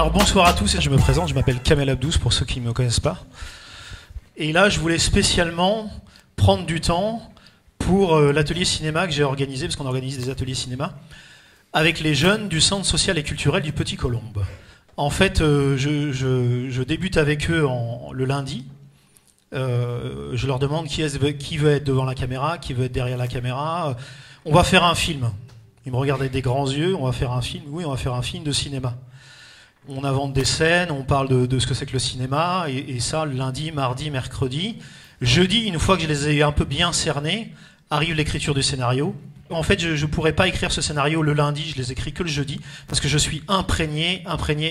Alors bonsoir à tous, je me présente, je m'appelle Kamel Abdous pour ceux qui ne me connaissent pas. Et là je voulais spécialement prendre du temps pour l'atelier cinéma que j'ai organisé, parce qu'on organise des ateliers cinéma, avec les jeunes du Centre social et culturel du Petit Colombe. En fait, je débute avec eux le lundi. Je leur demande qui veut être devant la caméra, qui veut être derrière la caméra. On va faire un film. Ils me regardent avec des grands yeux, on va faire un film. Oui, on va faire un film de cinéma. On invente des scènes, on parle de ce que c'est que le cinéma, et ça, le lundi, mardi, mercredi. Jeudi, une fois que je les ai un peu bien cernés, arrive l'écriture du scénario. En fait, je ne pourrais pas écrire ce scénario le lundi, je les écris que le jeudi, parce que je suis imprégné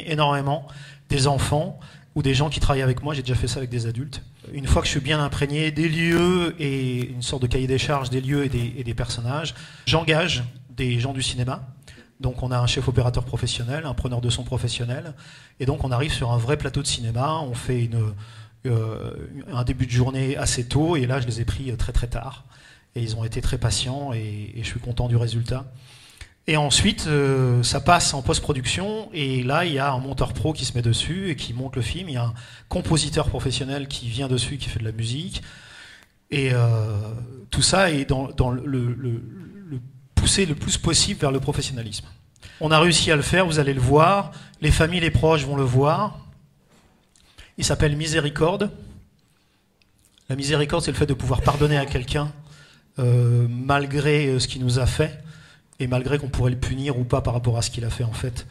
énormément des enfants ou des gens qui travaillent avec moi. J'ai déjà fait ça avec des adultes. Une fois que je suis bien imprégné des lieux et une sorte de cahier des charges des lieux et des personnages, j'engage des gens du cinéma. Donc on a un chef opérateur professionnel, un preneur de son professionnel, et donc on arrive sur un vrai plateau de cinéma, on fait un début de journée assez tôt, et là je les ai pris très très tard, et ils ont été très patients, et je suis content du résultat. Et ensuite ça passe en post-production, et là il y a un monteur pro qui se met dessus et qui monte le film, il y a un compositeur professionnel qui vient dessus, qui fait de la musique, et tout ça est dans le pousser le plus possible vers le professionnalisme. On a réussi à le faire, vous allez le voir, les familles, les proches vont le voir. Il s'appelle Miséricorde. La miséricorde, c'est le fait de pouvoir pardonner à quelqu'un malgré ce qu'il nous a fait, et malgré qu'on pourrait le punir ou pas par rapport à ce qu'il a fait en fait.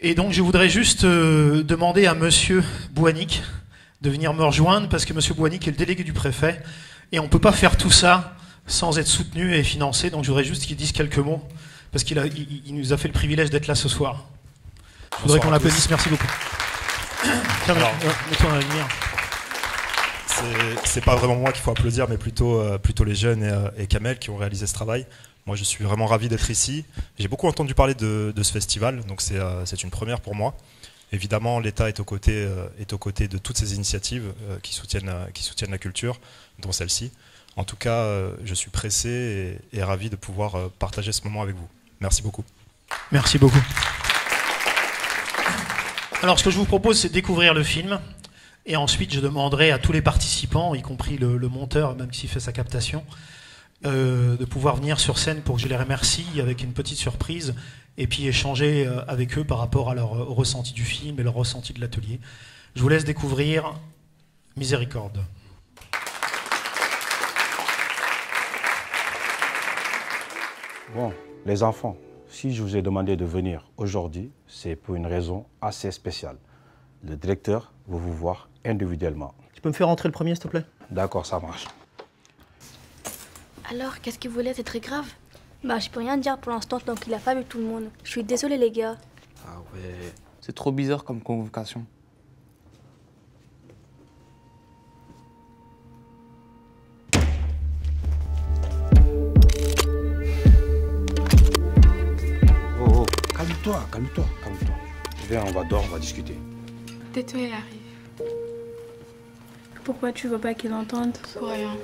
Et donc je voudrais juste demander à Monsieur Bouanic de venir me rejoindre, parce que Monsieur Bouanic est le délégué du préfet, et on ne peut pas faire tout ça sans être soutenu et financé, donc je voudrais juste qu'il dise quelques mots, parce qu'il nous a fait le privilège d'être là ce soir. Je voudrais qu'on l'applaudisse, merci beaucoup. Tiens, mets-toi dans la lumière. C'est pas vraiment moi qu'il faut applaudir, mais plutôt les jeunes et Kamel qui ont réalisé ce travail. Moi, je suis vraiment ravi d'être ici. J'ai beaucoup entendu parler de ce festival, donc c'est une première pour moi. Évidemment, l'État est aux côtés de toutes ces initiatives qui soutiennent la culture, dont celle-ci. En tout cas, je suis pressé et ravi de pouvoir partager ce moment avec vous. Merci beaucoup. Merci beaucoup. Alors, ce que je vous propose, c'est de découvrir le film. Et ensuite, je demanderai à tous les participants, y compris le monteur, même s'il fait sa captation, de pouvoir venir sur scène pour que je les remercie avec une petite surprise et puis échanger avec eux par rapport à leur ressenti du film et leur ressenti de l'atelier. Je vous laisse découvrir Miséricorde. Bon, les enfants, si je vous ai demandé de venir aujourd'hui, c'est pour une raison assez spéciale. Le directeur veut vous voir individuellement. Tu peux me faire rentrer le premier, s'il te plaît? D'accord, ça marche. Alors, qu'est-ce qu'il voulait? C'est très grave. Bah, je peux rien dire pour l'instant tant qu'il a pas vu tout le monde. Je suis désolée, les gars. Ah ouais. C'est trop bizarre comme convocation. Calme-toi. Viens, on va dehors, on va discuter. Tais-toi, il arrive. Pourquoi tu veux pas qu'il entende? Pour rien.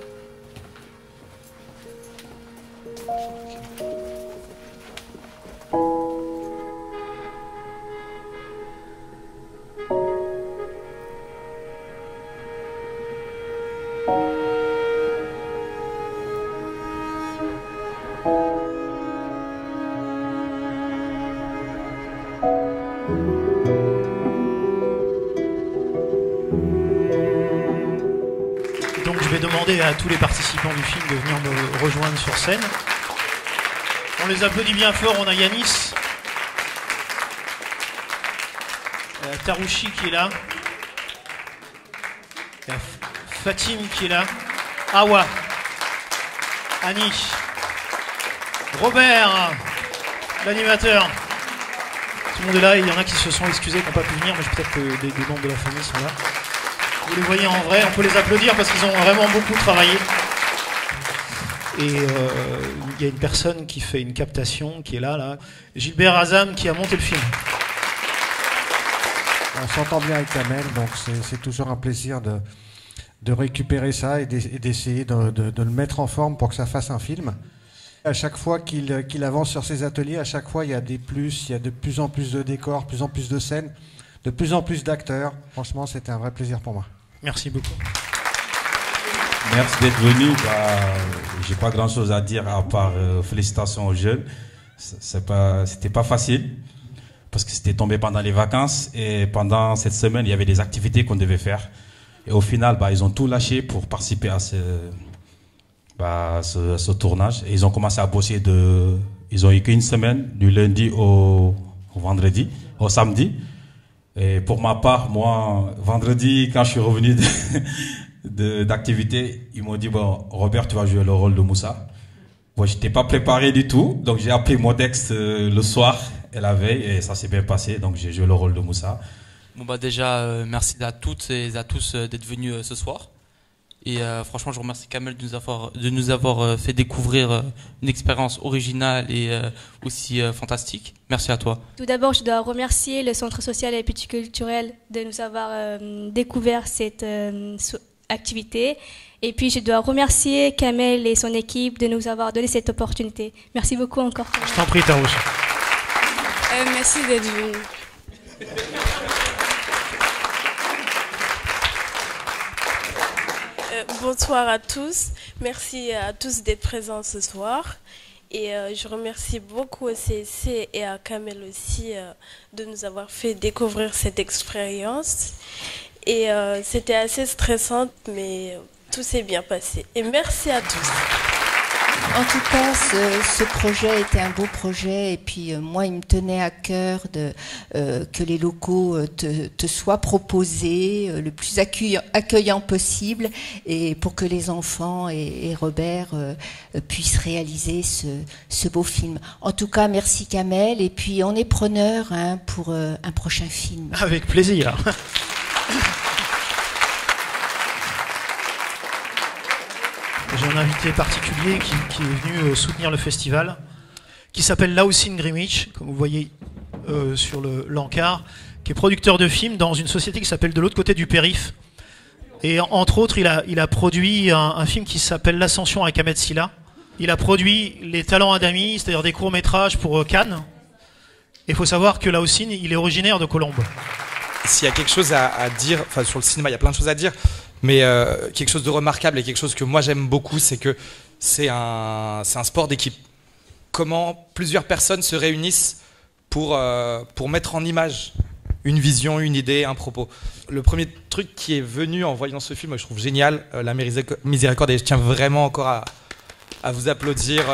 Donc je vais demander à tous les participants du film de venir me rejoindre sur scène. On les applaudit bien fort, on a Yanis, Tarouchi qui est là, il y a Fatim qui est là, Awa, Annie, Robert, l'animateur. Tout le monde est là, il y en a qui se sont excusés, qui n'ont pas pu venir, mais peut-être que des membres de la famille sont là. Vous les voyez en vrai, on peut les applaudir parce qu'ils ont vraiment beaucoup travaillé. Et il y a une personne qui fait une captation, qui est là, Gilbert Azam, qui a monté le film. On s'entend bien avec Kamel, donc c'est toujours un plaisir de récupérer ça et d'essayer de le mettre en forme pour que ça fasse un film. À chaque fois qu'il avance sur ses ateliers, à chaque fois il y a des plus, il y a de plus en plus de décors, plus en plus de scènes. de plus en plus d'acteurs. Franchement, c'était un vrai plaisir pour moi. Merci beaucoup. Merci d'être venu. J'ai pas grand-chose à dire à part félicitations aux jeunes. C'était pas facile parce que c'était tombé pendant les vacances et pendant cette semaine, il y avait des activités qu'on devait faire. Et au final, ils ont tout lâché pour participer à ce tournage. Et ils ont commencé à bosser ils ont eu qu'une semaine, du lundi au samedi. Et pour ma part, moi, vendredi, quand je suis revenu d'activité, ils m'ont dit, bon, Robert, tu vas jouer le rôle de Moussa. Bon, j'étais pas préparé du tout, donc j'ai appelé Modex le soir et la veille, et ça s'est bien passé, donc j'ai joué le rôle de Moussa. Bon déjà, merci à toutes et à tous d'être venus ce soir. Et franchement, je remercie Kamel de nous avoir fait découvrir une expérience originale et aussi fantastique. Merci à toi. Tout d'abord, je dois remercier le Centre social et multiculturel de nous avoir découvert cette activité. Et puis, je dois remercier Kamel et son équipe de nous avoir donné cette opportunité. Merci beaucoup encore. Je t'en prie, Tarouche. Merci d'être venu. Bonsoir à tous. Merci à tous d'être présents ce soir. Et je remercie beaucoup au CSC et à Kamel aussi de nous avoir fait découvrir cette expérience. Et c'était assez stressant, mais tout s'est bien passé. Et merci à tous. En tout cas, ce projet était un beau projet et puis moi, il me tenait à cœur que les locaux te soient proposés le plus accueillant possible et pour que les enfants et Robert puissent réaliser ce beau film. En tout cas, merci Kamel et puis on est preneur pour un prochain film. Avec plaisir. J'ai un invité particulier qui est venu soutenir le festival, qui s'appelle Laoussine Greenwich, comme vous voyez sur l'encart, qui est producteur de films dans une société qui s'appelle De l'autre côté du périph'. Et entre autres, il a produit un film qui s'appelle L'Ascension avec Ahmed Silla. Il a produit Les Talents Adami, c'est-à-dire des courts-métrages pour Cannes. Et il faut savoir que Laoussine, il est originaire de Colombes. S'il y a quelque chose à dire, enfin sur le cinéma, il y a plein de choses à dire, mais quelque chose de remarquable et quelque chose que moi j'aime beaucoup, c'est que c'est un sport d'équipe. Comment plusieurs personnes se réunissent pour mettre en image une vision, une idée, un propos. Le premier truc qui est venu en voyant ce film, je trouve génial, La Miséricorde, et je tiens vraiment encore à vous applaudir.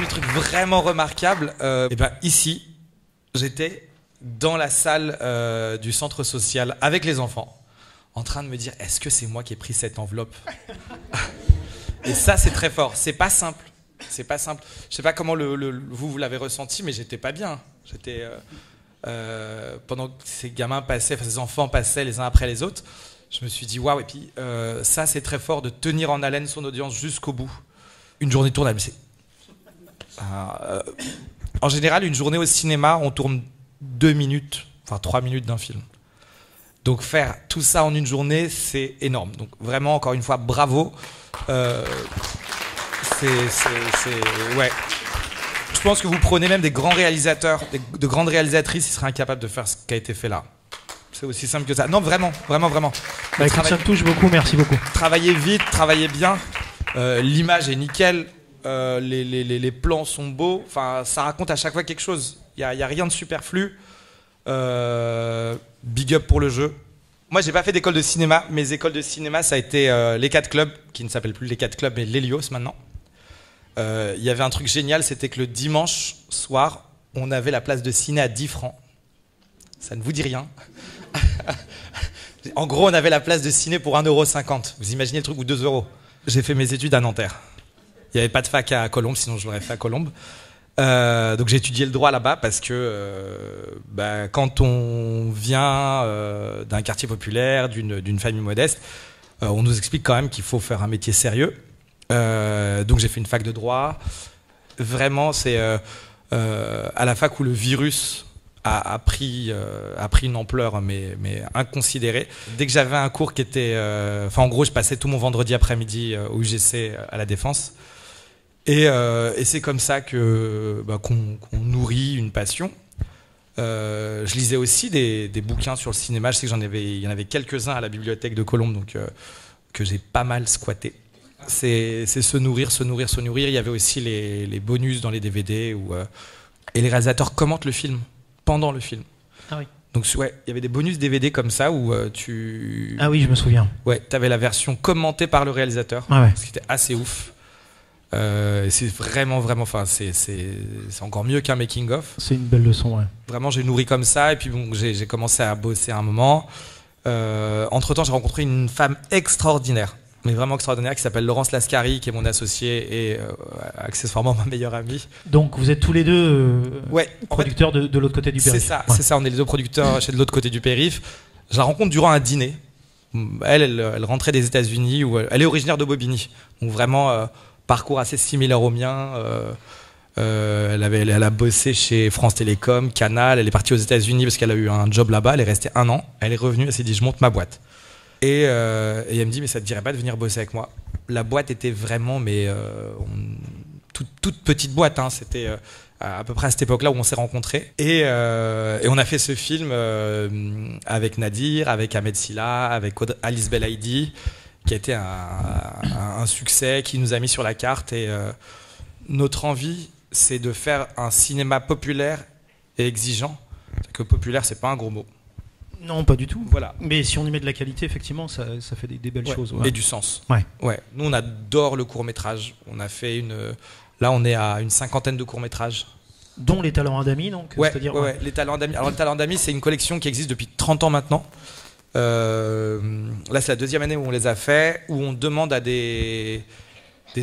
Le truc vraiment remarquable, et ben ici, j'étais dans la salle du centre social avec les enfants, en train de me dire, est-ce que c'est moi qui ai pris cette enveloppe? Et ça, c'est très fort. C'est pas simple. C'est pas simple. Je sais pas comment vous l'avez ressenti, mais j'étais pas bien. J'étais pendant que ces gamins passaient, enfin, ces enfants passaient les uns après les autres, je me suis dit waouh. Et puis ça, c'est très fort de tenir en haleine son audience jusqu'au bout. Une journée tournable, c'est en général, une journée au cinéma, on tourne 2 minutes, enfin 3 minutes d'un film. Donc faire tout ça en une journée, c'est énorme. Donc vraiment, encore une fois, bravo. Ouais. Je pense que vous prenez même des grands réalisateurs, de grandes réalisatrices, ils seraient incapables de faire ce qui a été fait là. C'est aussi simple que ça. Non, vraiment, vraiment, vraiment. Bah, écoute, ça me touche beaucoup, merci beaucoup. Travaillez vite, travaillez bien. L'image est nickel. Les plans sont beaux, enfin, ça raconte à chaque fois quelque chose. Il n'y a rien de superflu. Big up pour le jeu. Moi, j'ai pas fait d'école de cinéma. Mes écoles de cinéma, ça a été les 4 clubs, qui ne s'appellent plus les 4 clubs, mais l'Hélios maintenant. Il y avait un truc génial, c'était que le dimanche soir, on avait la place de ciné à 10 francs. Ça ne vous dit rien. En gros, on avait la place de ciné pour 1,50 €. Vous imaginez le truc, ou 2 €. J'ai fait mes études à Nanterre. Il n'y avait pas de fac à Colombes, sinon je l'aurais fait à Colombes. Donc j'ai étudié le droit là-bas parce que quand on vient d'un quartier populaire, d'une famille modeste, on nous explique quand même qu'il faut faire un métier sérieux. Donc j'ai fait une fac de droit. Vraiment, c'est à la fac où le virus a pris une ampleur mais inconsidérée. Dès que j'avais un cours qui était... en gros, je passais tout mon vendredi après-midi au UGC à la Défense. Et c'est comme ça qu'on nourrit une passion. Je lisais aussi des bouquins sur le cinéma. Je sais il y en avait quelques-uns à la bibliothèque de Colombes, donc que j'ai pas mal squatté. C'est se nourrir. Il y avait aussi les bonus dans les DVD et les réalisateurs commentent le film pendant le film. Ah oui. Donc ouais, il y avait des bonus DVD comme ça où tu... Ah oui, je me souviens. Ouais, t'avais la version commentée par le réalisateur, ce qui était assez ouf. C'est vraiment, enfin, c'est encore mieux qu'un making of. C'est une belle leçon, ouais. Vraiment, j'ai nourri comme ça, et puis bon, j'ai commencé à bosser un moment. Entre-temps, j'ai rencontré une femme extraordinaire, mais vraiment extraordinaire, qui s'appelle Laurence Lascari, qui est mon associée et accessoirement ma meilleure amie. Donc vous êtes tous les deux producteurs de l'autre côté du périph'. C'est ça, on est les deux producteurs chez de l'autre côté du périph'. Je la rencontre durant un dîner. Elle rentrait des États-Unis, elle est originaire de Bobigny, donc vraiment parcours assez similaire au mien. Elle a bossé chez France Télécom, Canal, elle est partie aux États-Unis parce qu'elle a eu un job là-bas, elle est restée 1 an, elle est revenue, elle s'est dit je monte ma boîte. Et elle me dit mais ça te dirait pas de venir bosser avec moi. La boîte était vraiment toute petite boîte, hein. C'était à peu près à cette époque-là où on s'est rencontrés. Et on a fait ce film avec Nadir, avec Ahmed Silla, avec Alice Belaïdi, qui a été un succès, qui nous a mis sur la carte. Et notre envie, c'est de faire un cinéma populaire et exigeant. C'est que populaire, c'est pas un gros mot. Non, pas du tout. Voilà. Mais si on y met de la qualité, effectivement, ça fait des belles choses. Ouais. Et du sens. Ouais. Nous, on adore le court-métrage. On a fait là, on est à une 50aine de courts-métrages. Dont les talents d'amis, donc. C'est-à-dire, les talents d'amis. Alors, les talents d'amis, c'est une collection qui existe depuis 30 ans maintenant. Là, c'est la 2e année où on les a fait, où on demande à des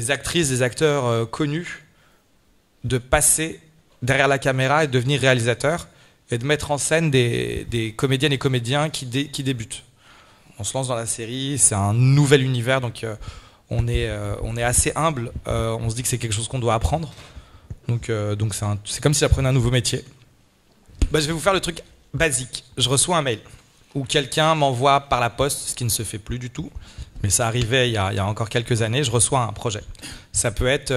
actrices, des acteurs connus de passer derrière la caméra et de devenir réalisateurs et de mettre en scène des comédiennes et comédiens qui débutent. On se lance dans la série, c'est un nouvel univers, donc on est assez humble. On se dit que c'est quelque chose qu'on doit apprendre. Donc c'est comme si j'apprenais un nouveau métier. Je vais vous faire le truc basique. Je reçois un mail où quelqu'un m'envoie par la poste, ce qui ne se fait plus du tout, mais ça arrivait il y a encore quelques années, je reçois un projet. Ça peut être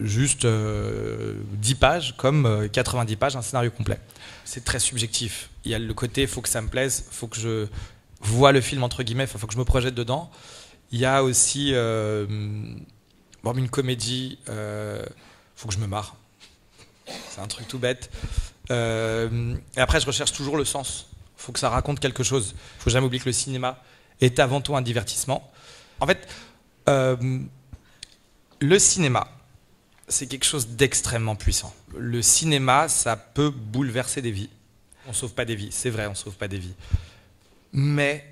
juste 10 pages, comme 90 pages, un scénario complet. C'est très subjectif. Il y a le côté, il faut que ça me plaise, il faut que je vois le film, entre guillemets, il faut que je me projette dedans. Il y a aussi une comédie, faut que je me marre. C'est un truc tout bête. Et après, je recherche toujours le sens. Il faut que ça raconte quelque chose. Il ne faut jamais oublier que le cinéma est avant tout un divertissement. En fait, le cinéma, c'est quelque chose d'extrêmement puissant. Le cinéma, ça peut bouleverser des vies. On ne sauve pas des vies, c'est vrai, on ne sauve pas des vies. Mais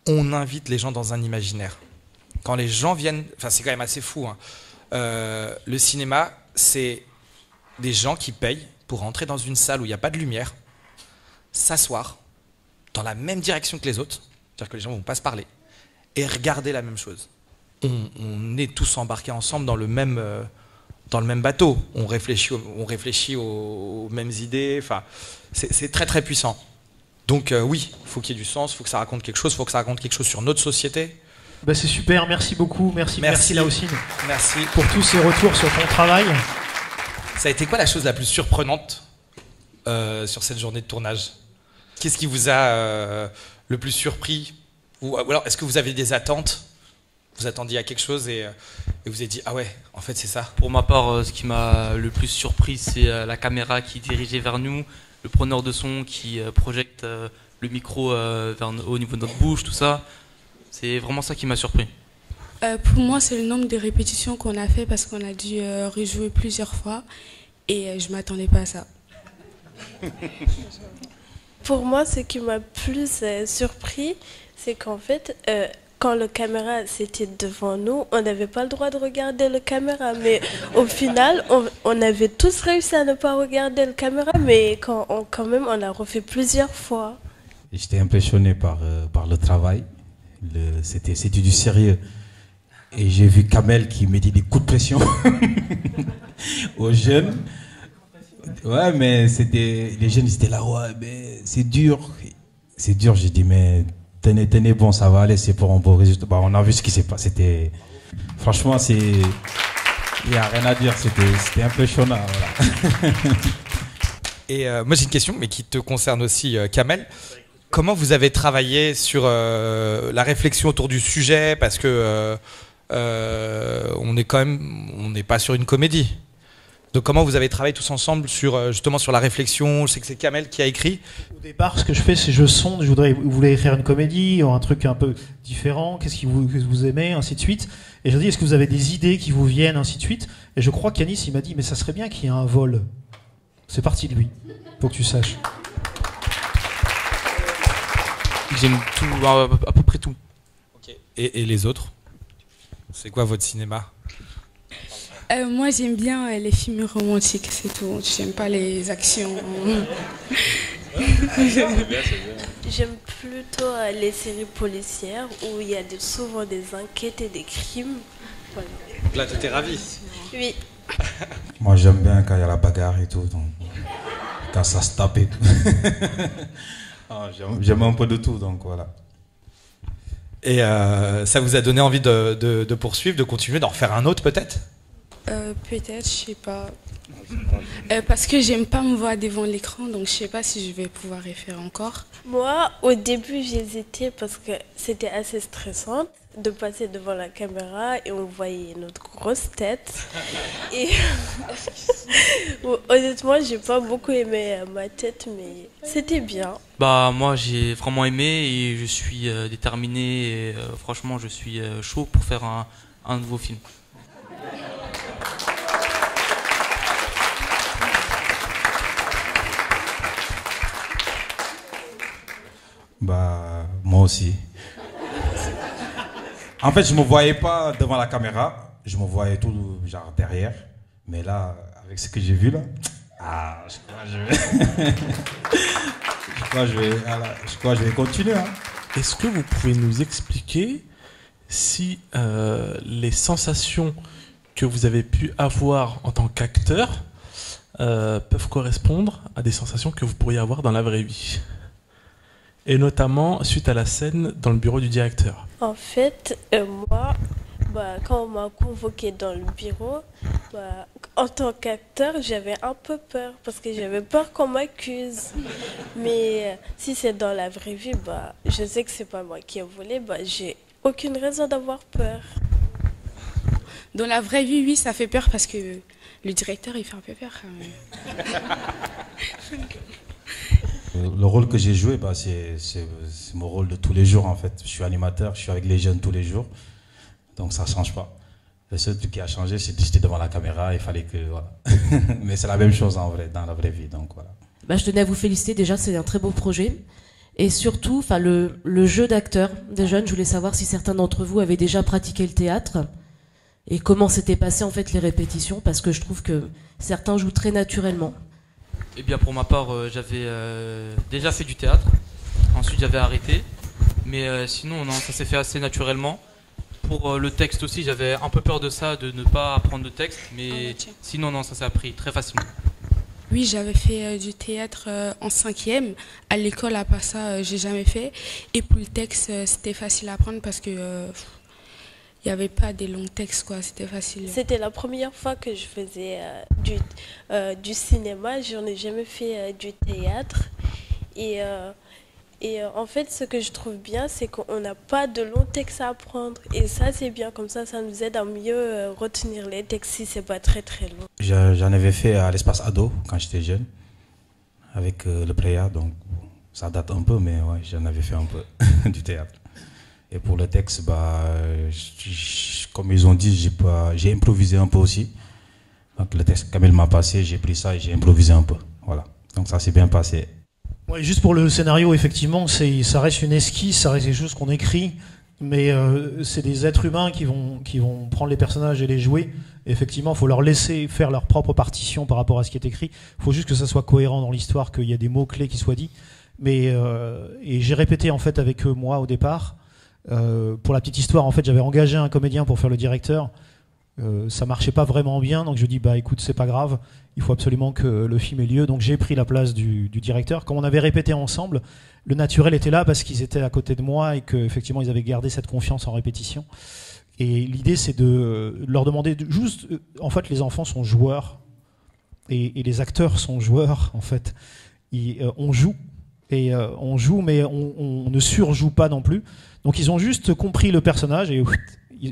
on invite les gens dans un imaginaire. Quand les gens viennent... Enfin, c'est quand même assez fou, hein. Le cinéma, c'est des gens qui payent pour entrer dans une salle où il n'y a pas de lumière, s'asseoir dans la même direction que les autres, c'est-à-dire que les gens ne vont pas se parler, et regarder la même chose. On est tous embarqués ensemble dans le même bateau. On réfléchit aux mêmes idées. Enfin, c'est très très puissant. Donc oui, il faut qu'il y ait du sens, il faut que ça raconte quelque chose, il faut que ça raconte quelque chose sur notre société. C'est super, merci beaucoup, merci Laoussine. Merci pour tous ces retours sur ton travail. Ça a été quoi la chose la plus surprenante sur cette journée de tournage? Qu'est-ce qui vous a le plus surpris? Ou alors, est-ce que vous avez des attentes? Vous attendiez à quelque chose et vous avez dit, ah ouais, en fait c'est ça. Pour ma part, ce qui m'a le plus surpris, c'est la caméra qui est dirigée vers nous, le preneur de son qui projette le micro au niveau de notre bouche, tout ça. C'est vraiment ça qui m'a surpris. Pour moi, c'est le nombre de répétitions qu'on a fait parce qu'on a dû rejouer plusieurs fois et je ne m'attendais pas à ça. Pour moi, ce qui m'a plus surpris, c'est qu'en fait, quand le caméra c'était devant nous, on n'avait pas le droit de regarder le caméra. Mais au final, on avait tous réussi à ne pas regarder le caméra, mais quand même, on l'a refait plusieurs fois. J'étais impressionné par le travail. C'était du sérieux. Et j'ai vu Kamel qui mettait des coups de pression aux jeunes. Ouais, mais les jeunes ils étaient là, ouais, mais c'est dur. C'est dur, j'ai dit, mais tenez bon, ça va aller, c'est pour un beau résultat. Bah, on a vu ce qui s'est passé. Franchement, il n'y a rien à dire, c'était impressionnant. Voilà. Et moi j'ai une question, mais qui te concerne aussi, Kamel. Comment vous avez travaillé sur la réflexion autour du sujet, parce que on n'est pas sur une comédie. Donc comment vous avez travaillé tous ensemble justement sur la réflexion? Je sais que c'est Kamel qui a écrit. Au départ, ce que je fais, c'est je sonde. Vous voulez écrire une comédie ou un truc un peu différent? Qu'est-ce que vous aimez, ainsi de suite. Et je dis, est-ce que vous avez des idées qui vous viennent, ainsi de suite. Et je crois qu'Anis, il m'a dit, mais ça serait bien qu'il y ait un vol. C'est parti de lui. Faut que tu saches. J'aime tout, à peu près tout. Okay. Et les autres? C'est quoi votre cinéma? Moi, j'aime bien les films romantiques, c'est tout. J'aime pas les actions. J'aime plutôt les séries policières où il y a souvent des enquêtes et des crimes. Voilà. Là, tu t'es ravi? Oui. Moi, j'aime bien quand il y a la bagarre et tout, donc, quand ça se tape et tout. J'aime un peu de tout, donc voilà. Et ça vous a donné envie de poursuivre, de continuer, d'en refaire un autre peut-être? Peut-être, je sais pas. Parce que j'aime pas me voir devant l'écran, donc je sais pas si je vais pouvoir y faire encore. Moi, au début, j'hésitais parce que c'était assez stressant de passer devant la caméra et on voyait notre grosse tête. Et honnêtement, j'ai pas beaucoup aimé ma tête, mais c'était bien. Bah moi j'ai vraiment aimé et je suis déterminé et franchement je suis chaud pour faire un nouveau film. Bah, moi aussi. En fait, je me voyais pas devant la caméra, je me voyais tout genre derrière. Mais là, avec ce que j'ai vu là, je crois que je vais continuer. Hein. Est-ce que vous pouvez nous expliquer si les sensations que vous avez pu avoir en tant qu'acteur peuvent correspondre à des sensations que vous pourriez avoir dans la vraie vie? Et notamment suite à la scène dans le bureau du directeur. En fait, moi, quand on m'a convoqué dans le bureau, en tant qu'acteur, j'avais un peu peur parce que j'avais peur qu'on m'accuse. Mais si c'est dans la vraie vie, je sais que c'est pas moi qui ai volé, j'ai aucune raison d'avoir peur. Dans la vraie vie, oui, ça fait peur parce que le directeur, il fait un peu peur quand même. Le rôle que j'ai joué, c'est mon rôle de tous les jours en fait. Je suis animateur, je suis avec les jeunes tous les jours, donc ça ne change pas. Le seul truc qui a changé, c'est que j'étais devant la caméra, il fallait que... Voilà. Mais c'est la même chose en vrai, dans la vraie vie, donc voilà. Je tenais à vous féliciter, déjà c'est un très beau projet. Et surtout, le jeu d'acteur des jeunes, je voulais savoir si certains d'entre vous avaient déjà pratiqué le théâtre et comment s'étaient passées en fait les répétitions, parce que je trouve que certains jouent très naturellement. Eh bien pour ma part, j'avais déjà fait du théâtre, ensuite j'avais arrêté, mais sinon non, ça s'est fait assez naturellement. Pour le texte aussi, j'avais un peu peur de ça, de ne pas apprendre de texte, mais sinon non, ça s'est appris très facilement. Oui, j'avais fait du théâtre en 5e. À l'école, à part ça, j'ai jamais fait. Et pour le texte, c'était facile à apprendre parce que il n'y avait pas des longs textes, quoi. C'était facile. C'était la première fois que je faisais du cinéma. J'en ai jamais fait du théâtre. Et en fait, ce que je trouve bien, c'est qu'on n'a pas de longs textes à apprendre. Et ça, c'est bien. Comme ça nous aide à mieux retenir les textes si c'est pas très très long. J'en avais fait à l'espace ado quand j'étais jeune, avec le Préa. Donc ça date un peu, mais ouais, j'en avais fait un peu du théâtre. Et pour le texte, comme ils ont dit, j'ai improvisé un peu aussi. Donc le texte, comme il m'a passé, j'ai pris ça et j'ai improvisé un peu. Voilà. Donc ça s'est bien passé. Ouais, juste pour le scénario, effectivement, ça reste une esquisse, ça reste des choses qu'on écrit, mais c'est des êtres humains qui vont prendre les personnages et les jouer. Et effectivement, il faut leur laisser faire leur propre partition par rapport à ce qui est écrit. Il faut juste que ça soit cohérent dans l'histoire, qu'il y a des mots-clés qui soient dits. Mais et j'ai répété en fait avec eux, moi, au départ. Pour la petite histoire, en fait, j'avais engagé un comédien pour faire le directeur. ça marchait pas vraiment bien, donc je dis bah écoute, c'est pas grave, il faut absolument que le film ait lieu. Donc j'ai pris la place du directeur. Quand on avait répété ensemble, le naturel était là parce qu'ils étaient à côté de moi et qu'effectivement ils avaient gardé cette confiance en répétition. Et l'idée c'est de leur demander juste, en fait les enfants sont joueurs et les acteurs sont joueurs en fait. On joue. Et on joue, mais on ne surjoue pas non plus. Donc ils ont juste compris le personnage et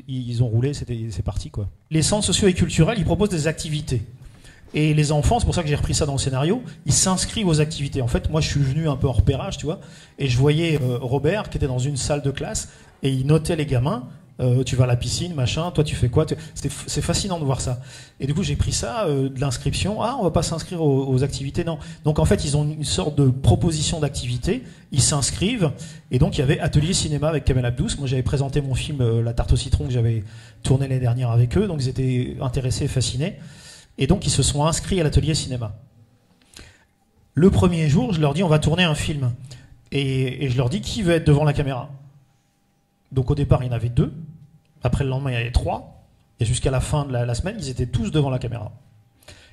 ils ont roulé, c'est parti quoi. Les centres sociaux et culturels, ils proposent des activités. Et les enfants, c'est pour ça que j'ai repris ça dans le scénario, ils s'inscrivent aux activités. En fait, moi je suis venu un peu en repérage, tu vois, et je voyais Robert qui était dans une salle de classe et il notait les gamins. Tu vas à la piscine, machin, toi tu fais quoi? C'est fascinant de voir ça. Et du coup j'ai pris ça, de l'inscription, on va pas s'inscrire aux activités, non. Donc en fait ils ont une sorte de proposition d'activité, ils s'inscrivent, et donc il y avait atelier cinéma avec Kamel Abdous. Moi j'avais présenté mon film La Tarte au citron que j'avais tourné l'année dernière avec eux, donc ils étaient intéressés et fascinés, et donc ils se sont inscrits à l'atelier cinéma. Le premier jour je leur dis on va tourner un film, et je leur dis qui veut être devant la caméra. Donc au départ, il y en avait 2. Après le lendemain, il y en avait 3. Et jusqu'à la fin de la semaine, ils étaient tous devant la caméra.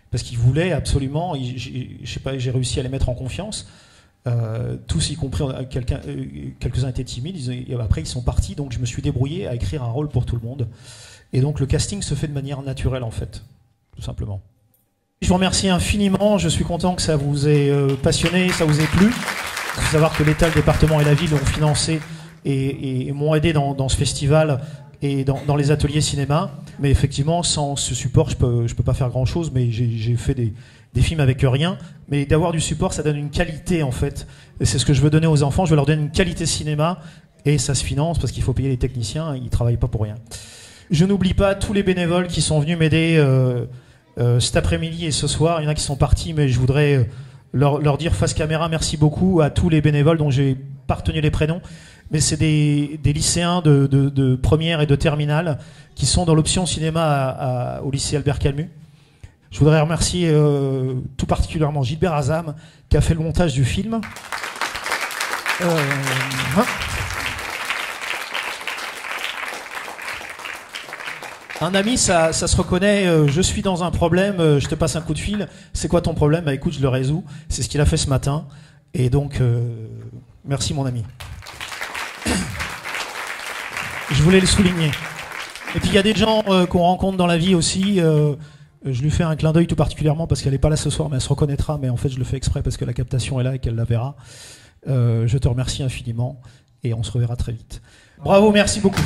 Parce qu'ils voulaient absolument, je sais pas, j'ai réussi à les mettre en confiance. Tous, y compris quelques-uns étaient timides. Et après, ils sont partis. Donc je me suis débrouillé à écrire un rôle pour tout le monde. Et donc le casting se fait de manière naturelle, en fait. Tout simplement. Je vous remercie infiniment. Je suis content que ça vous ait passionné, ça vous ait plu. Il faut savoir que l'État, le département et la ville ont financé et m'ont aidé dans ce festival et dans les ateliers cinéma. Mais effectivement, sans ce support, je peux pas faire grand-chose, mais j'ai fait des films avec rien. Mais d'avoir du support, ça donne une qualité, en fait. Et c'est ce que je veux donner aux enfants. Je veux leur donner une qualité cinéma, et ça se finance, parce qu'il faut payer les techniciens, ils travaillent pas pour rien. Je n'oublie pas tous les bénévoles qui sont venus m'aider cet après-midi et ce soir. Il y en a qui sont partis, mais je voudrais leur dire face caméra merci beaucoup à tous les bénévoles dont j'ai pas retenu les prénoms. Mais c'est des lycéens de première et de terminale qui sont dans l'option cinéma au lycée Albert Camus. Je voudrais remercier tout particulièrement Gilbert Azam qui a fait le montage du film. Un ami, ça se reconnaît, je suis dans un problème, je te passe un coup de fil, c'est quoi ton problème? Bah écoute, je le résous. C'est ce qu'il a fait ce matin. Et donc, merci mon ami. Je voulais le souligner. Et puis il y a des gens qu'on rencontre dans la vie aussi. Je lui fais un clin d'œil tout particulièrement parce qu'elle n'est pas là ce soir, mais elle se reconnaîtra. Mais en fait, je le fais exprès parce que la captation est là et qu'elle la verra. Je te remercie infiniment et on se reverra très vite. Bravo, merci beaucoup.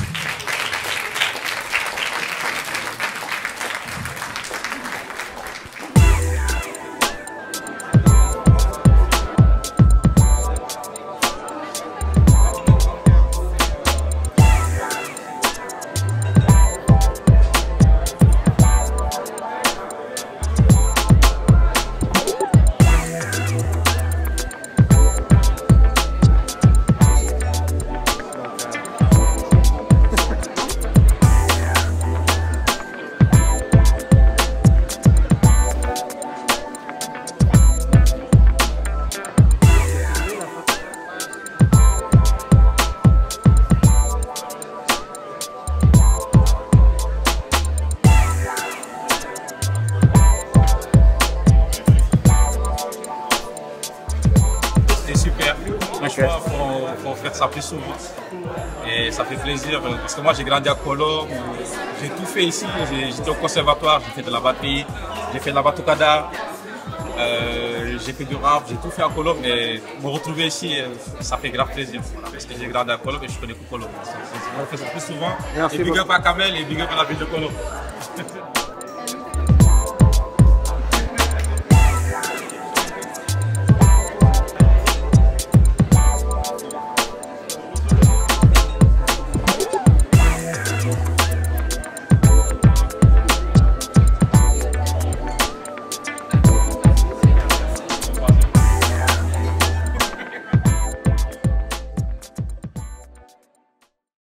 Faut faire ça plus souvent. Et ça fait plaisir parce que moi j'ai grandi à Colombe, j'ai tout fait ici, j'étais au conservatoire, j'ai fait de la batterie, j'ai fait de la batucada, j'ai fait du rap, j'ai tout fait à Colombe, mais me retrouver ici, ça fait grave plaisir. Voilà, parce que j'ai grandi à Colombe et je connais tout Colombe. On fait ça plus souvent. Et big up à Kamel et big up à la ville de Colombe.